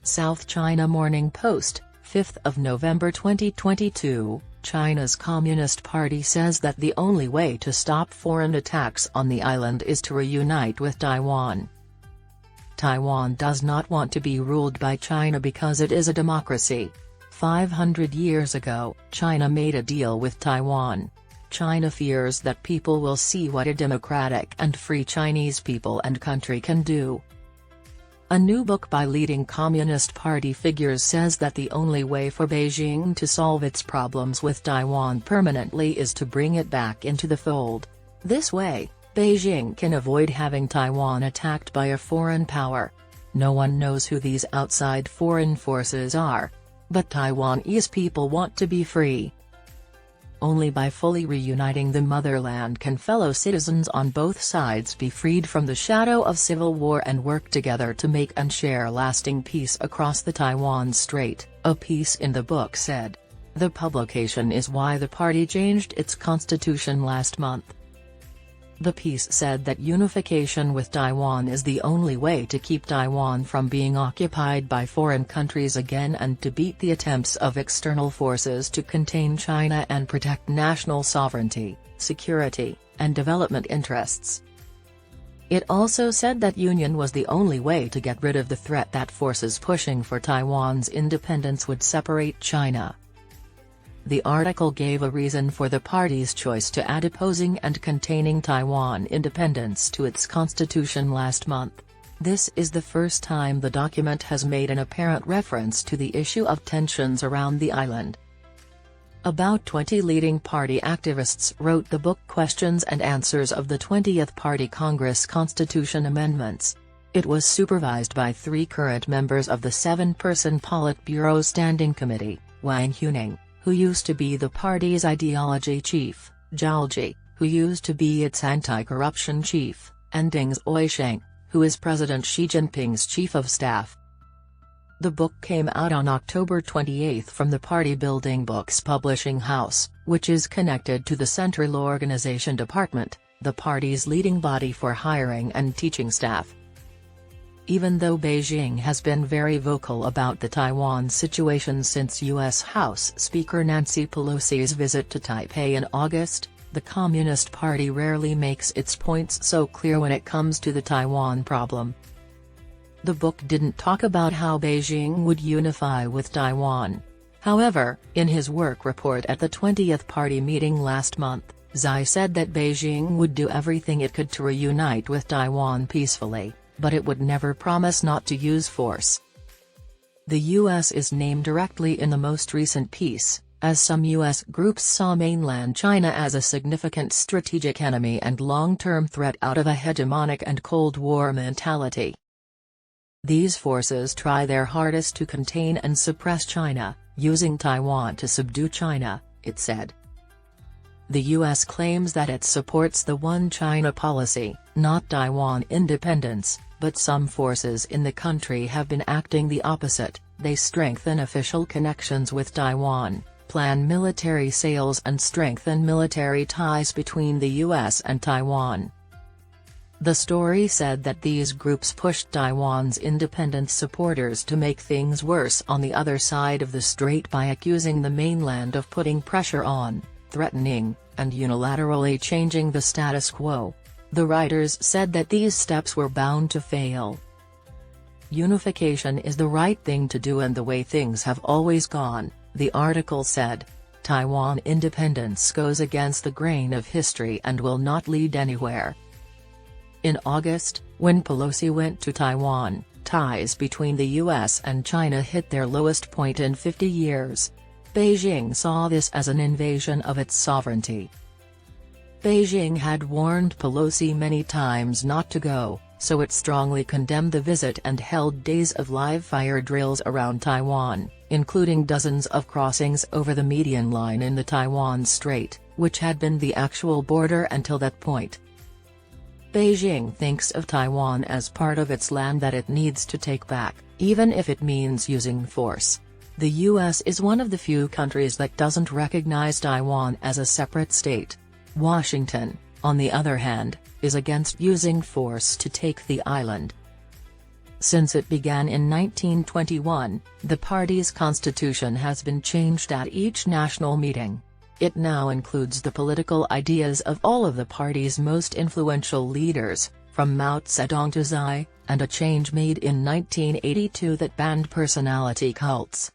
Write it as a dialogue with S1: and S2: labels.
S1: South China Morning Post, 5th of November 2022, China's Communist Party says that the only way to stop foreign attacks on the island is to reunite with Taiwan. Taiwan does not want to be ruled by China because it is a democracy. 500 years ago, China made a deal with Taiwan. China fears that people will see what a democratic and free Chinese people and country can do. A new book by leading Communist Party figures says that the only way for Beijing to solve its problems with Taiwan permanently is to bring it back into the fold. This way, Beijing can avoid having Taiwan attacked by a foreign power. No one knows who these outside foreign forces are. But Taiwanese people want to be free. Only by fully reuniting the motherland can fellow citizens on both sides be freed from the shadow of civil war and work together to make and share lasting peace across the Taiwan Strait, a piece in the book said. The publication is why the party changed its constitution last month. The piece said that unification with Taiwan is the only way to keep Taiwan from being occupied by foreign countries again and to beat the attempts of external forces to contain China and protect national sovereignty, security, and development interests. It also said that union was the only way to get rid of the threat that forces pushing for Taiwan's independence would separate China. The article gave a reason for the party's choice to add opposing and containing Taiwan independence to its constitution last month. This is the first time the document has made an apparent reference to the issue of tensions around the island. About 20 leading party activists wrote the book Questions and Answers of the 20th Party Congress Constitution Amendments. It was supervised by 3 current members of the 7-person Politburo Standing Committee, Wang Huning, who used to be the party's ideology chief, Zhao Ji, who used to be its anti-corruption chief, and Deng Xuexiang, who is President Xi Jinping's chief of staff. The book came out on October 28 from the Party Building Books publishing house, which is connected to the Central Organization Department, the party's leading body for hiring and teaching staff. Even though Beijing has been very vocal about the Taiwan situation since U.S. House Speaker Nancy Pelosi's visit to Taipei in August, the Communist Party rarely makes its points so clear when it comes to the Taiwan problem. The book didn't talk about how Beijing would unify with Taiwan. However, in his work report at the 20th Party meeting last month, Xi said that Beijing would do everything it could to reunite with Taiwan peacefully, but it would never promise not to use force. The U.S. is named directly in the most recent piece, as some U.S. groups saw mainland China as a significant strategic enemy and long-term threat out of a hegemonic and Cold War mentality. These forces try their hardest to contain and suppress China, using Taiwan to subdue China, it said. The U.S. claims that it supports the One China policy, not Taiwan independence, but some forces in the country have been acting the opposite. They strengthen official connections with Taiwan, plan military sales and strengthen military ties between the U.S. and Taiwan. The story said that these groups pushed Taiwan's independence supporters to make things worse on the other side of the strait by accusing the mainland of putting pressure on, threatening, and unilaterally changing the status quo. The writers said that these steps were bound to fail. Unification is the right thing to do and the way things have always gone, the article said. Taiwan independence goes against the grain of history and will not lead anywhere. In August, when Pelosi went to Taiwan, ties between the U.S. and China hit their lowest point in 50 years. Beijing saw this as an invasion of its sovereignty. Beijing had warned Pelosi many times not to go, so it strongly condemned the visit and held days of live fire drills around Taiwan, including dozens of crossings over the median line in the Taiwan Strait, which had been the actual border until that point. Beijing thinks of Taiwan as part of its land that it needs to take back, even if it means using force. The U.S. is one of the few countries that doesn't recognize Taiwan as a separate state. Washington, on the other hand, is against using force to take the island. Since it began in 1921, the party's constitution has been changed at each national meeting. It now includes the political ideas of all of the party's most influential leaders, from Mao Zedong to Xi, and a change made in 1982 that banned personality cults.